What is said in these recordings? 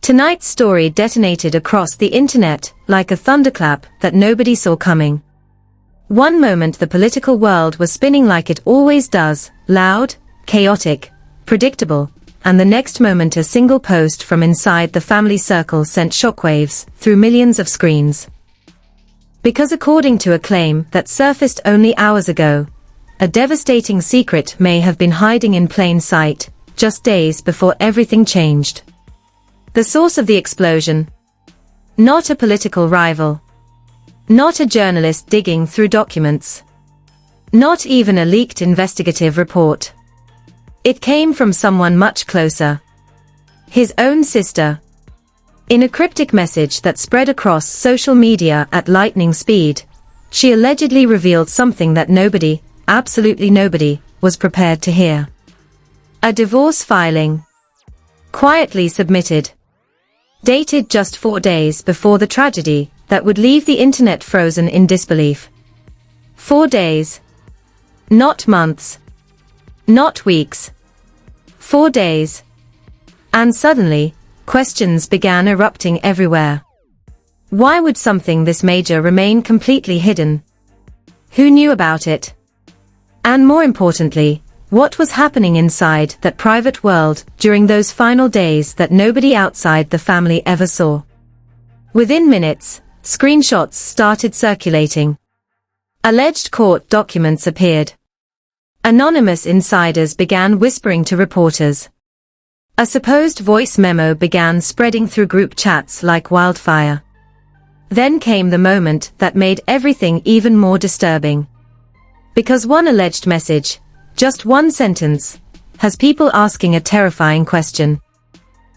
Tonight's story detonated across the internet like a thunderclap that nobody saw coming. One moment the political world was spinning like it always does, loud, chaotic, predictable, and the next moment a single post from inside the family circle sent shockwaves through millions of screens. Because according to a claim that surfaced only hours ago, a devastating secret may have been hiding in plain sight, just days before everything changed. The source of the explosion? Not a political rival. Not a journalist digging through documents. Not even a leaked investigative report. It came from someone much closer. His own sister. In a cryptic message that spread across social media at lightning speed, she allegedly revealed something that nobody, absolutely nobody, was prepared to hear. A divorce filing. Quietly submitted. Dated just 4 days before the tragedy that would leave the internet frozen in disbelief. 4 days. Not months. Not weeks. 4 days. And suddenly, questions began erupting everywhere. Why would something this major remain completely hidden? Who knew about it? And more importantly, what was happening inside that private world during those final days that nobody outside the family ever saw? Within minutes, screenshots started circulating. Alleged court documents appeared. Anonymous insiders began whispering to reporters. A supposed voice memo began spreading through group chats like wildfire. Then came the moment that made everything even more disturbing. Because one alleged message, just one sentence, has people asking a terrifying question.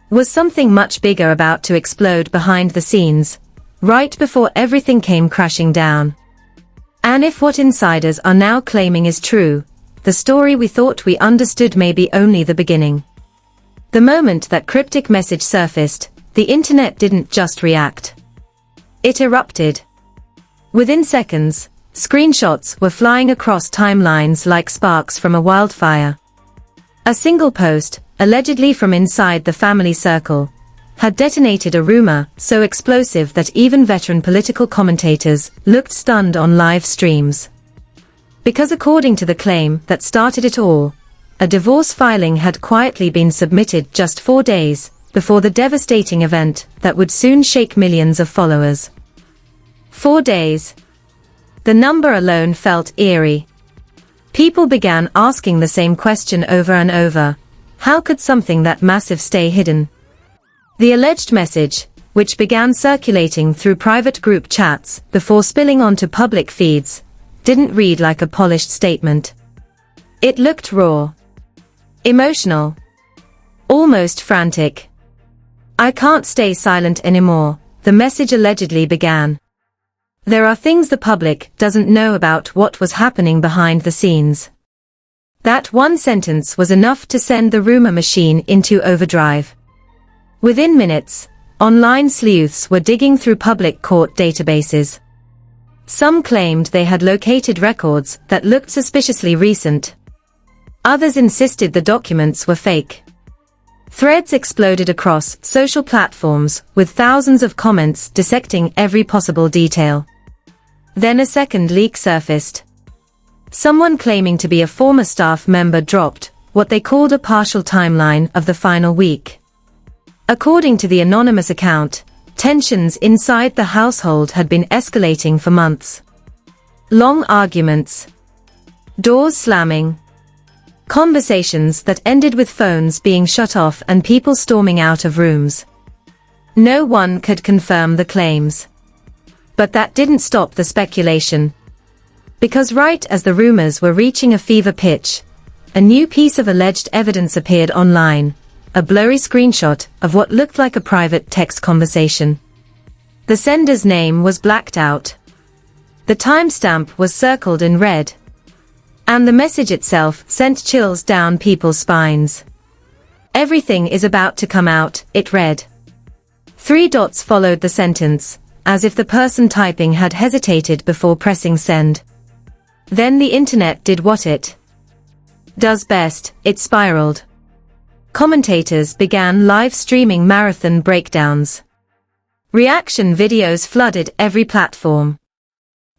Was something much bigger about to explode behind the scenes, right before everything came crashing down? And if what insiders are now claiming is true, the story we thought we understood may be only the beginning. The moment that cryptic message surfaced, the internet didn't just react. It erupted. Within seconds, screenshots were flying across timelines like sparks from a wildfire. A single post, allegedly from inside the family circle, had detonated a rumor so explosive that even veteran political commentators looked stunned on live streams. Because according to the claim that started it all, a divorce filing had quietly been submitted just 4 days before the devastating event that would soon shake millions of followers. 4 days. The number alone felt eerie. People began asking the same question over and over. How could something that massive stay hidden? The alleged message, which began circulating through private group chats before spilling onto public feeds, didn't read like a polished statement. It looked raw. Emotional. Almost frantic. "I can't stay silent anymore," the message allegedly began. "There are things the public doesn't know about what was happening behind the scenes." That one sentence was enough to send the rumor machine into overdrive. Within minutes, online sleuths were digging through public court databases. Some claimed they had located records that looked suspiciously recent. Others insisted the documents were fake. Threads exploded across social platforms with thousands of comments dissecting every possible detail. Then a second leak surfaced. Someone claiming to be a former staff member dropped what they called a partial timeline of the final week. According to the anonymous account, tensions inside the household had been escalating for months. Long arguments. Doors slamming. Conversations that ended with phones being shut off and people storming out of rooms. No one could confirm the claims. But that didn't stop the speculation. Because right as the rumors were reaching a fever pitch, a new piece of alleged evidence appeared online, a blurry screenshot of what looked like a private text conversation. The sender's name was blacked out. The timestamp was circled in red. And the message itself sent chills down people's spines. "Everything is about to come out," it read. 3 dots followed the sentence, as if the person typing had hesitated before pressing send. Then the internet did what it does best, it spiraled. Commentators began live streaming marathon breakdowns. Reaction videos flooded every platform.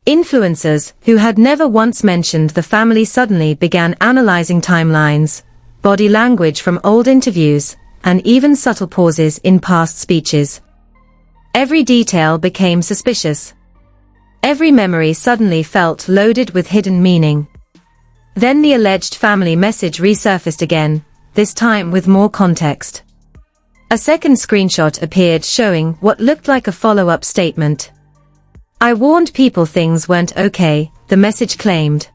Influencers, who had never once mentioned the family, suddenly began analyzing timelines, body language from old interviews, and even subtle pauses in past speeches. Every detail became suspicious. Every memory suddenly felt loaded with hidden meaning. Then the alleged family message resurfaced again, this time with more context. A second screenshot appeared showing what looked like a follow-up statement. "I warned people things weren't okay," the message claimed.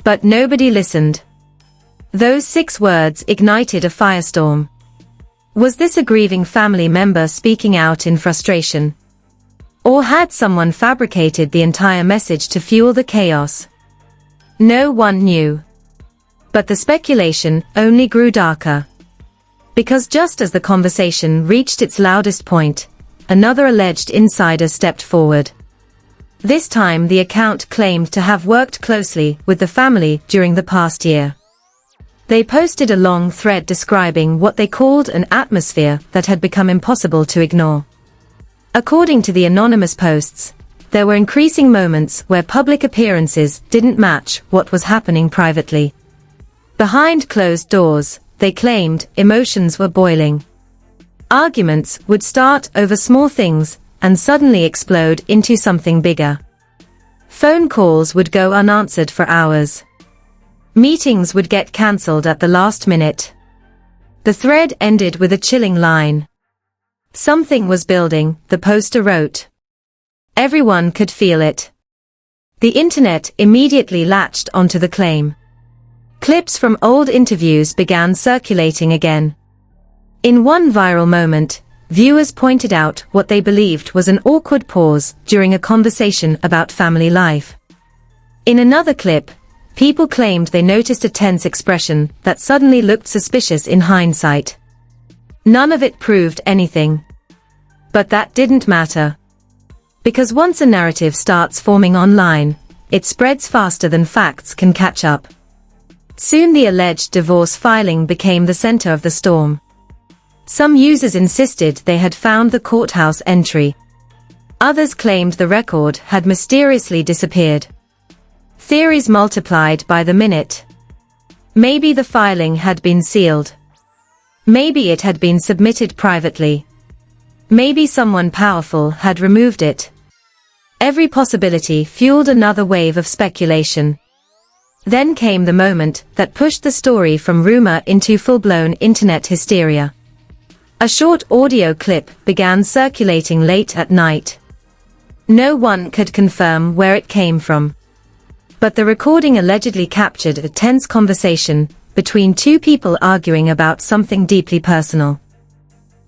But nobody listened. Those 6 words ignited a firestorm. Was this a grieving family member speaking out in frustration? Or had someone fabricated the entire message to fuel the chaos? No one knew. But the speculation only grew darker. Because just as the conversation reached its loudest point, another alleged insider stepped forward. This time the account claimed to have worked closely with the family during the past year. They posted a long thread describing what they called an atmosphere that had become impossible to ignore. According to the anonymous posts, there were increasing moments where public appearances didn't match what was happening privately. Behind closed doors, they claimed, emotions were boiling. Arguments would start over small things and suddenly explode into something bigger. Phone calls would go unanswered for hours. Meetings would get cancelled at the last minute. The thread ended with a chilling line. "Something was building," the poster wrote. Everyone could feel it. The internet immediately latched onto the claim. Clips from old interviews began circulating again. In one viral moment, viewers pointed out what they believed was an awkward pause during a conversation about family life. In another clip, people claimed they noticed a tense expression that suddenly looked suspicious in hindsight. None of it proved anything. But that didn't matter. Because once a narrative starts forming online, it spreads faster than facts can catch up. Soon the alleged divorce filing became the center of the storm. Some users insisted they had found the courthouse entry. Others claimed the record had mysteriously disappeared. Theories multiplied by the minute. Maybe the filing had been sealed. Maybe it had been submitted privately. Maybe someone powerful had removed it. Every possibility fueled another wave of speculation. Then came the moment that pushed the story from rumor into full-blown internet hysteria. A short audio clip began circulating late at night. No one could confirm where it came from. But the recording allegedly captured a tense conversation between 2 people arguing about something deeply personal.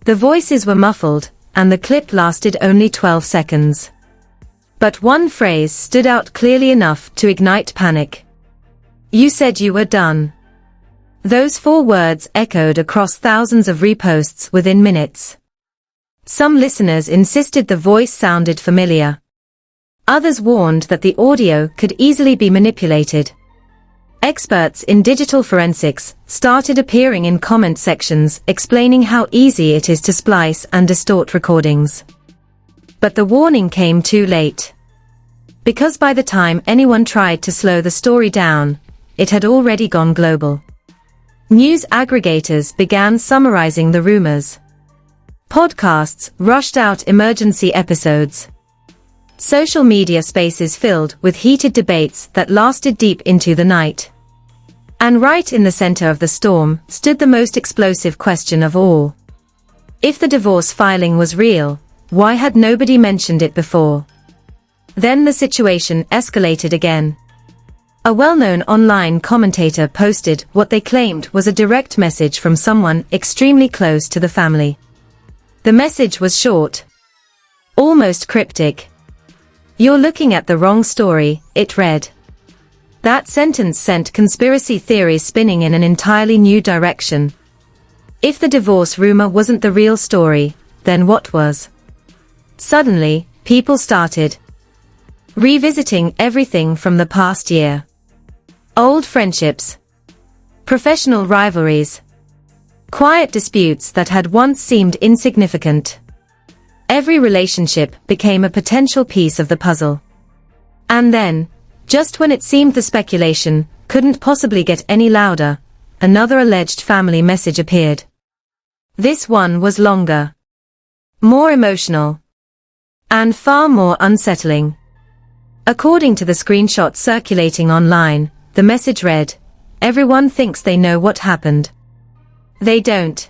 The voices were muffled, and the clip lasted only 12 seconds. But one phrase stood out clearly enough to ignite panic. "You said you were done." Those 4 words echoed across thousands of reposts within minutes. Some listeners insisted the voice sounded familiar. Others warned that the audio could easily be manipulated. Experts in digital forensics started appearing in comment sections explaining how easy it is to splice and distort recordings. But the warning came too late. Because by the time anyone tried to slow the story down, it had already gone global. News aggregators began summarizing the rumors. Podcasts rushed out emergency episodes. Social media spaces filled with heated debates that lasted deep into the night. And right in the center of the storm stood the most explosive question of all. If the divorce filing was real, why had nobody mentioned it before? Then the situation escalated again. A well-known online commentator posted what they claimed was a direct message from someone extremely close to the family. The message was short, almost cryptic. "You're looking at the wrong story," it read. That sentence sent conspiracy theories spinning in an entirely new direction. If the divorce rumor wasn't the real story, then what was? Suddenly, people started revisiting everything from the past year. Old friendships, professional rivalries, Quiet disputes that had once seemed insignificant. Every relationship became a potential piece of the puzzle. And then, just when it seemed the speculation couldn't possibly get any louder, another alleged family message appeared. This one was longer, more emotional, and far more unsettling. According to the screenshot circulating online, the message read, "Everyone thinks they know what happened. They don't.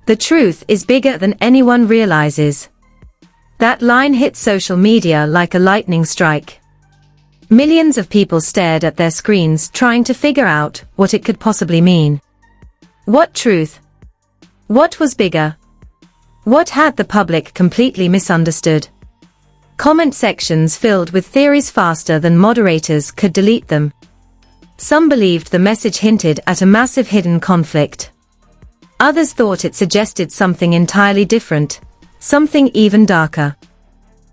The truth is bigger than anyone realizes." That line hit social media like a lightning strike. Millions of people stared at their screens trying to figure out what it could possibly mean. What truth? What was bigger? What had the public completely misunderstood? Comment sections filled with theories faster than moderators could delete them. Some believed the message hinted at a massive hidden conflict. Others thought it suggested something entirely different, something even darker.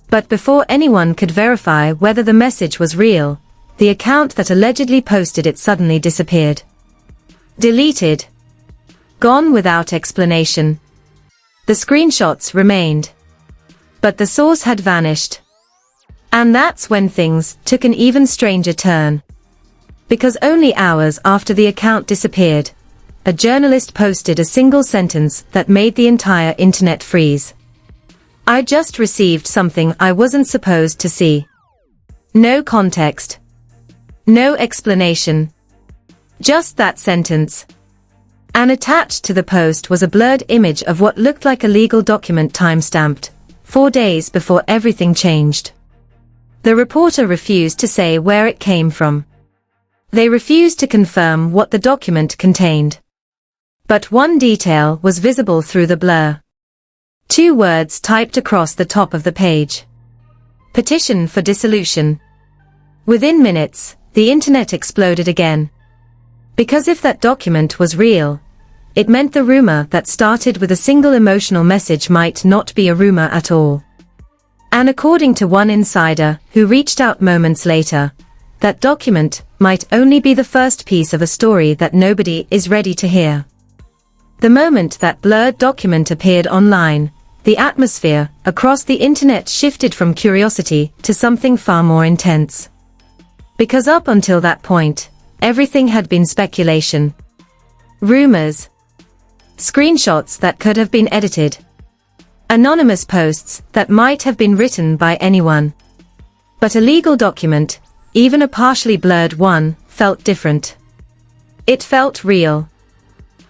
But before anyone could verify whether the message was real, the account that allegedly posted it suddenly disappeared. Deleted. Gone without explanation. The screenshots remained. But the source had vanished. And that's when things took an even stranger turn. Because only hours after the account disappeared, a journalist posted a single sentence that made the entire internet freeze. "I just received something I wasn't supposed to see." No context. No explanation. Just that sentence. And attached to the post was a blurred image of what looked like a legal document time-stamped, 4 days before everything changed. The reporter refused to say where it came from. They refused to confirm what the document contained. But one detail was visible through the blur. 2 words typed across the top of the page. Petition for dissolution. Within minutes, the internet exploded again. Because if that document was real, it meant the rumor that started with a single emotional message might not be a rumor at all. And according to one insider who reached out moments later, that document might only be the first piece of a story that nobody is ready to hear. The moment that blurred document appeared online, the atmosphere across the internet shifted from curiosity to something far more intense. Because up until that point, everything had been speculation. Rumors. Screenshots that could have been edited. Anonymous posts that might have been written by anyone. But a legal document, even a partially blurred one, felt different. It felt real.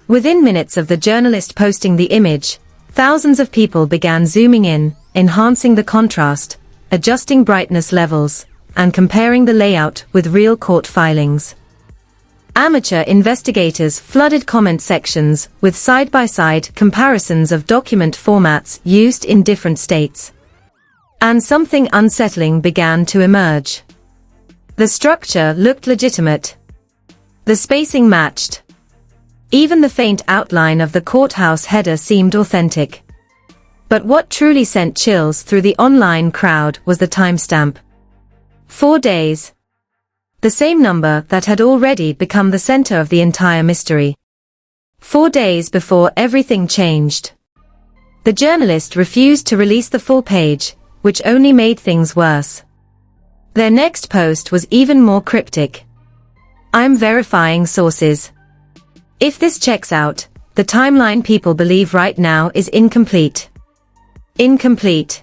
Within minutes of the journalist posting the image, thousands of people began zooming in, enhancing the contrast, adjusting brightness levels, and comparing the layout with real court filings. Amateur investigators flooded comment sections with side-by-side comparisons of document formats used in different states. And something unsettling began to emerge. The structure looked legitimate. The spacing matched. Even the faint outline of the courthouse header seemed authentic. But what truly sent chills through the online crowd was the timestamp. 4 days. The same number that had already become the center of the entire mystery. 4 days before everything changed. The journalist refused to release the full page, which only made things worse. Their next post was even more cryptic. "I'm verifying sources. If this checks out, the timeline people believe right now is incomplete." Incomplete.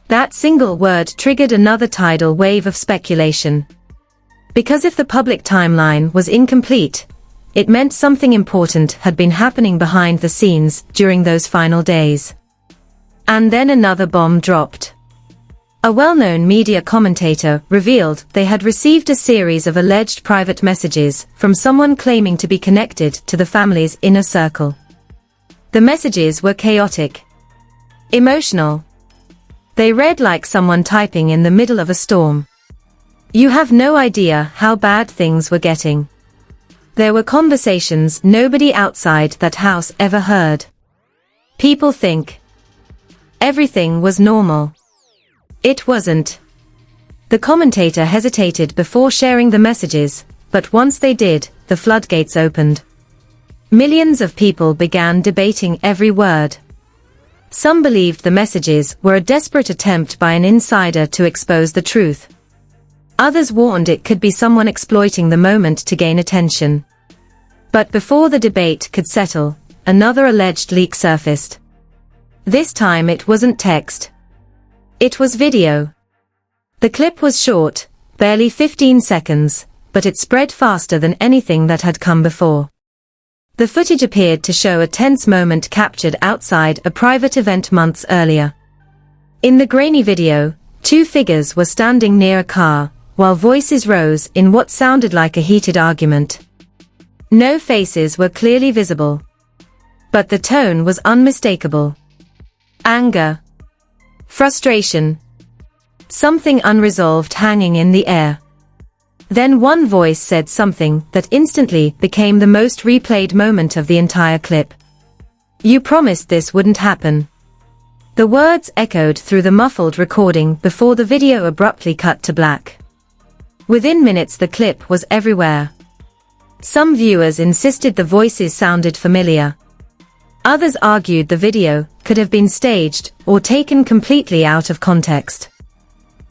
That single word triggered another tidal wave of speculation. Because if the public timeline was incomplete, it meant something important had been happening behind the scenes during those final days. And then another bomb dropped. A well-known media commentator revealed they had received a series of alleged private messages from someone claiming to be connected to the family's inner circle. The messages were chaotic. Emotional. They read like someone typing in the middle of a storm. You have no idea how bad things were getting. There were conversations nobody outside that house ever heard. People think everything was normal. It wasn't. The commentator hesitated before sharing the messages, but once they did, the floodgates opened. Millions of people began debating every word. Some believed the messages were a desperate attempt by an insider to expose the truth. Others warned it could be someone exploiting the moment to gain attention. But before the debate could settle, another alleged leak surfaced. This time it wasn't text. It was video. The clip was short, barely 15 seconds, but it spread faster than anything that had come before. The footage appeared to show a tense moment captured outside a private event months earlier. In the grainy video, two figures were standing near a car, while voices rose in what sounded like a heated argument. No faces were clearly visible. But the tone was unmistakable. Anger. Frustration. Something unresolved hanging in the air. Then one voice said something that instantly became the most replayed moment of the entire clip. "You promised this wouldn't happen." The words echoed through the muffled recording before the video abruptly cut to black. Within minutes the clip was everywhere. Some viewers insisted the voices sounded familiar. Others argued the video could have been staged or taken completely out of context.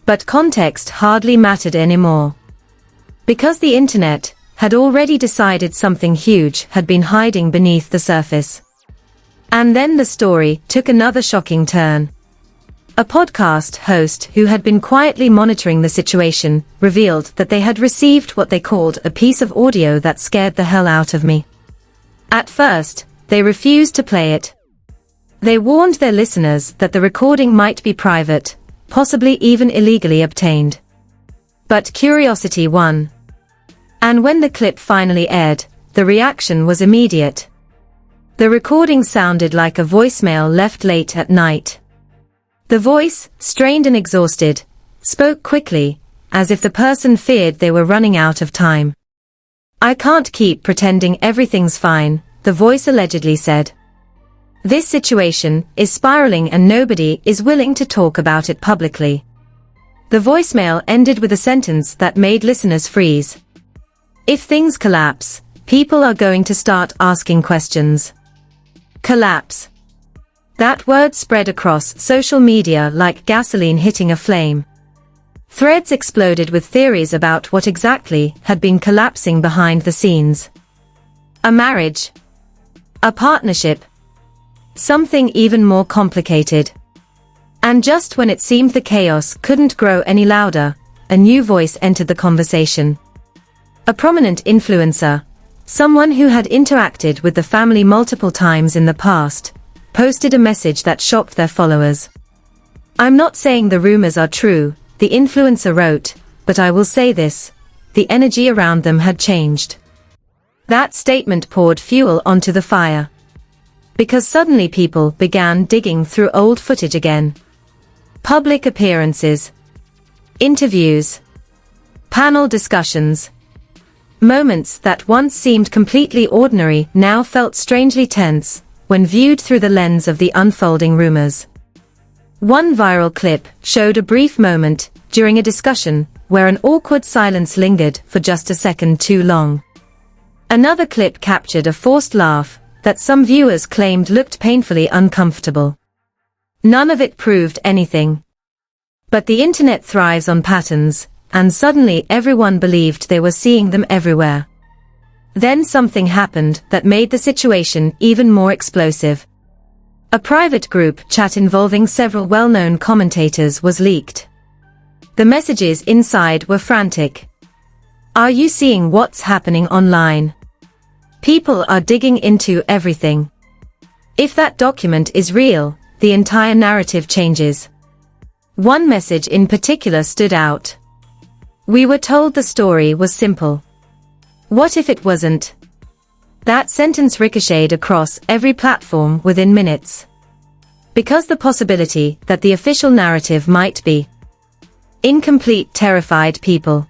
But context hardly mattered anymore. Because the internet had already decided something huge had been hiding beneath the surface. And then the story took another shocking turn. A podcast host who had been quietly monitoring the situation revealed that they had received what they called a piece of audio that scared the hell out of me. At first, they refused to play it. They warned their listeners that the recording might be private, possibly even illegally obtained. But curiosity won. And when the clip finally aired, the reaction was immediate. The recording sounded like a voicemail left late at night. The voice, strained and exhausted, spoke quickly, as if the person feared they were running out of time. "I can't keep pretending everything's fine," the voice allegedly said. "This situation is spiraling and nobody is willing to talk about it publicly." The voicemail ended with a sentence that made listeners freeze. "If things collapse, people are going to start asking questions." Collapse. That word spread across social media like gasoline hitting a flame. Threads exploded with theories about what exactly had been collapsing behind the scenes. A marriage? A partnership? Something even more complicated. And just when it seemed the chaos couldn't grow any louder, a new voice entered the conversation. A prominent influencer, someone who had interacted with the family multiple times in the past, posted a message that shocked their followers. "I'm not saying the rumors are true," the influencer wrote, "but I will say this, the energy around them had changed." That statement poured fuel onto the fire. Because suddenly people began digging through old footage again. Public appearances. Interviews. Panel discussions. Moments that once seemed completely ordinary now felt strangely tense, when viewed through the lens of the unfolding rumors. One viral clip showed a brief moment during a discussion where an awkward silence lingered for just a second too long. Another clip captured a forced laugh that some viewers claimed looked painfully uncomfortable. None of it proved anything. But the internet thrives on patterns, and suddenly everyone believed they were seeing them everywhere. Then something happened that made the situation even more explosive. A private group chat involving several well-known commentators was leaked. The messages inside were frantic. "Are you seeing what's happening online? People are digging into everything. If that document is real, the entire narrative changes." One message in particular stood out. "We were told the story was simple. What if it wasn't?" That sentence ricocheted across every platform within minutes. Because the possibility that the official narrative might be incomplete terrified people.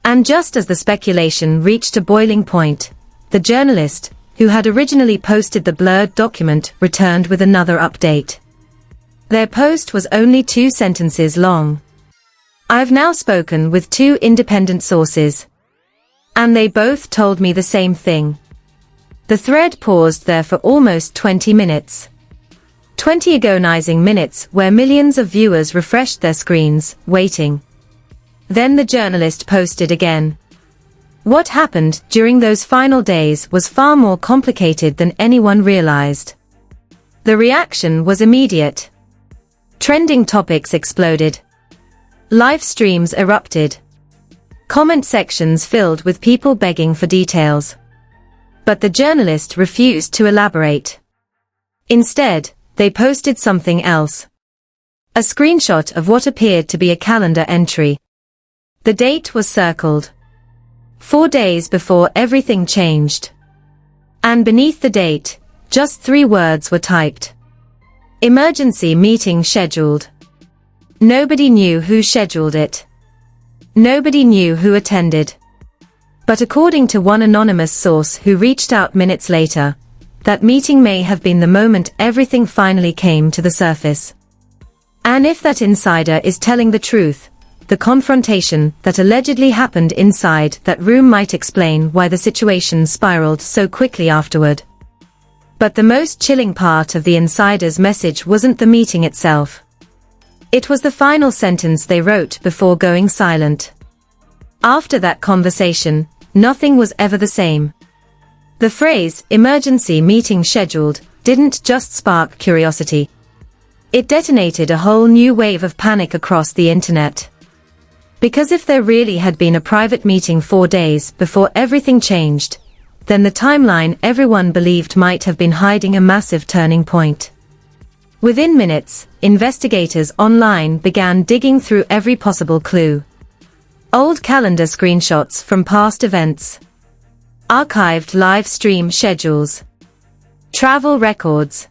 And just as the speculation reached a boiling point, the journalist, who had originally posted the blurred document, returned with another update. Their post was only 2 sentences long. "I've now spoken with 2 independent sources. And they both told me the same thing. The thread paused there for almost 20 minutes. 20 agonizing minutes where millions of viewers refreshed their screens, waiting. Then the journalist posted again. What happened during those final days was far more complicated than anyone realized. The reaction was immediate. Trending topics exploded. Live streams erupted. Comment sections filled with people begging for details. But the journalist refused to elaborate. Instead, they posted something else. A screenshot of what appeared to be a calendar entry. The date was circled. 4 days before everything changed. And beneath the date, just 3 words were typed. Emergency meeting scheduled. Nobody knew who scheduled it. Nobody knew who attended. But according to one anonymous source who reached out minutes later, that meeting may have been the moment everything finally came to the surface. And if that insider is telling the truth, the confrontation that allegedly happened inside that room might explain why the situation spiraled so quickly afterward. But the most chilling part of the insider's message wasn't the meeting itself. It was the final sentence they wrote before going silent. After that conversation, nothing was ever the same. The phrase, emergency meeting scheduled, didn't just spark curiosity. It detonated a whole new wave of panic across the internet. Because if there really had been a private meeting 4 days before everything changed, then the timeline everyone believed might have been hiding a massive turning point. Within minutes, investigators online began digging through every possible clue. Old calendar screenshots from past events. Archived live stream schedules. Travel records.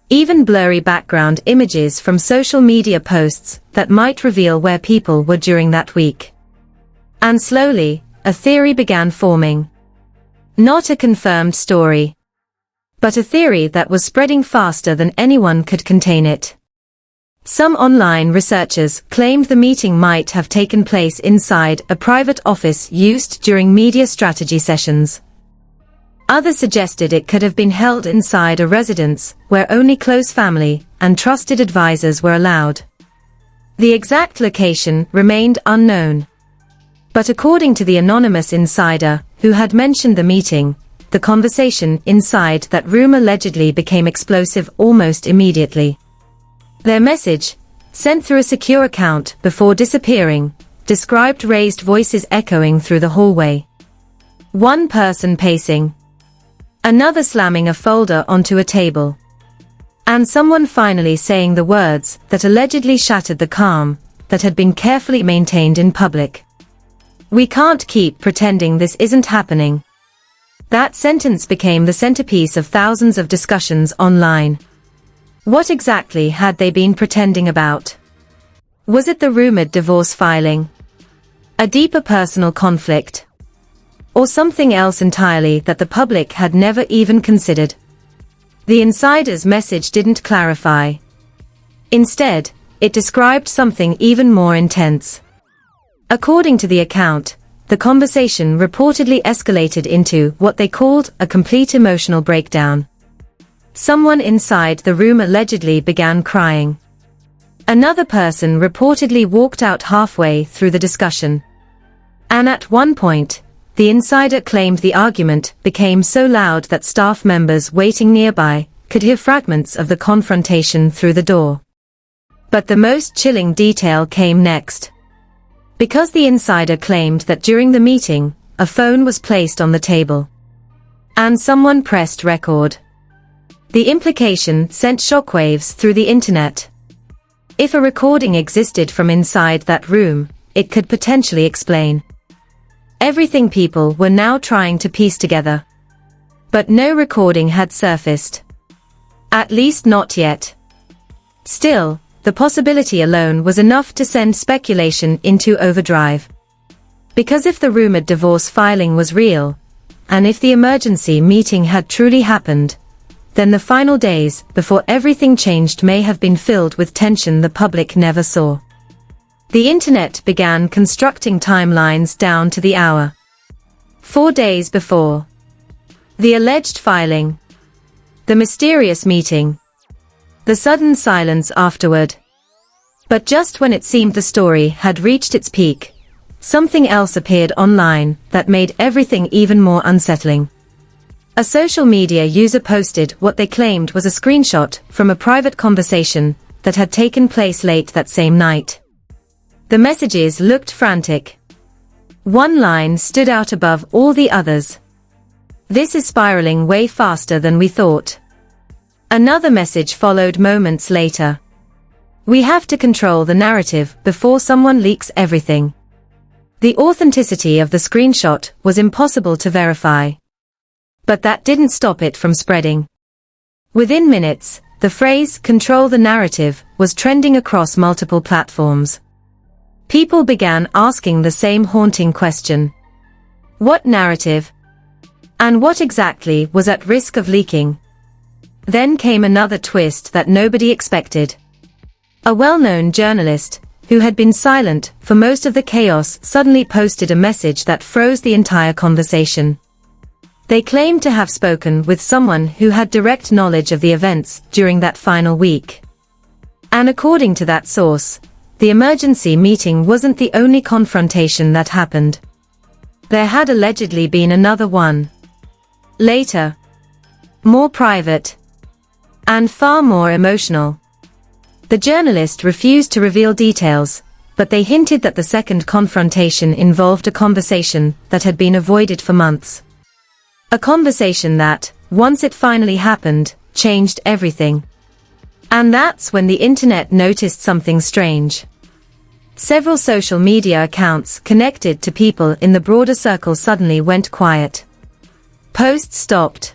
Even blurry background images from social media posts that might reveal where people were during that week. And slowly, a theory began forming. Not a confirmed story, but a theory that was spreading faster than anyone could contain it. Some online researchers claimed the meeting might have taken place inside a private office used during media strategy sessions. Others suggested it could have been held inside a residence where only close family and trusted advisors were allowed. The exact location remained unknown. But according to the anonymous insider who had mentioned the meeting, the conversation inside that room allegedly became explosive almost immediately. Their message, sent through a secure account before disappearing, described raised voices echoing through the hallway. One person pacing. Another slamming a folder onto a table. And someone finally saying the words that allegedly shattered the calm that had been carefully maintained in public. We can't keep pretending this isn't happening. That sentence became the centerpiece of thousands of discussions online. What exactly had they been pretending about? Was it the rumored divorce filing? A deeper personal conflict? Or something else entirely that the public had never even considered? The insider's message didn't clarify. Instead, it described something even more intense. According to the account, the conversation reportedly escalated into what they called a complete emotional breakdown. Someone inside the room allegedly began crying. Another person reportedly walked out halfway through the discussion. And at one point, the insider claimed the argument became so loud that staff members waiting nearby could hear fragments of the confrontation through the door. But the most chilling detail came next. Because the insider claimed that during the meeting, a phone was placed on the table. And someone pressed record. The implication sent shockwaves through the internet. If a recording existed from inside that room, it could potentially explain everything people were now trying to piece together. But no recording had surfaced. At least not yet. Still, the possibility alone was enough to send speculation into overdrive. Because if the rumored divorce filing was real, and if the emergency meeting had truly happened, then the final days before everything changed may have been filled with tension the public never saw. The internet began constructing timelines down to the hour. 4 days before. The alleged filing. The mysterious meeting. The sudden silence afterward. But just when it seemed the story had reached its peak, something else appeared online that made everything even more unsettling. A social media user posted what they claimed was a screenshot from a private conversation that had taken place late that same night. The messages looked frantic. One line stood out above all the others. "This is spiraling way faster than we thought." Another message followed moments later. "We have to control the narrative before someone leaks everything." The authenticity of the screenshot was impossible to verify. But that didn't stop it from spreading. Within minutes, the phrase "control the narrative" was trending across multiple platforms. People began asking the same haunting question. What narrative? And what exactly was at risk of leaking? Then came another twist that nobody expected. A well-known journalist, who had been silent for most of the chaos, suddenly posted a message that froze the entire conversation. They claimed to have spoken with someone who had direct knowledge of the events during that final week. And according to that source, the emergency meeting wasn't the only confrontation that happened. There had allegedly been another one. Later. More private. And far more emotional. The journalist refused to reveal details, but they hinted that the second confrontation involved a conversation that had been avoided for months. A conversation that, once it finally happened, changed everything. And that's when the internet noticed something strange. Several social media accounts connected to people in the broader circle suddenly went quiet. Posts stopped.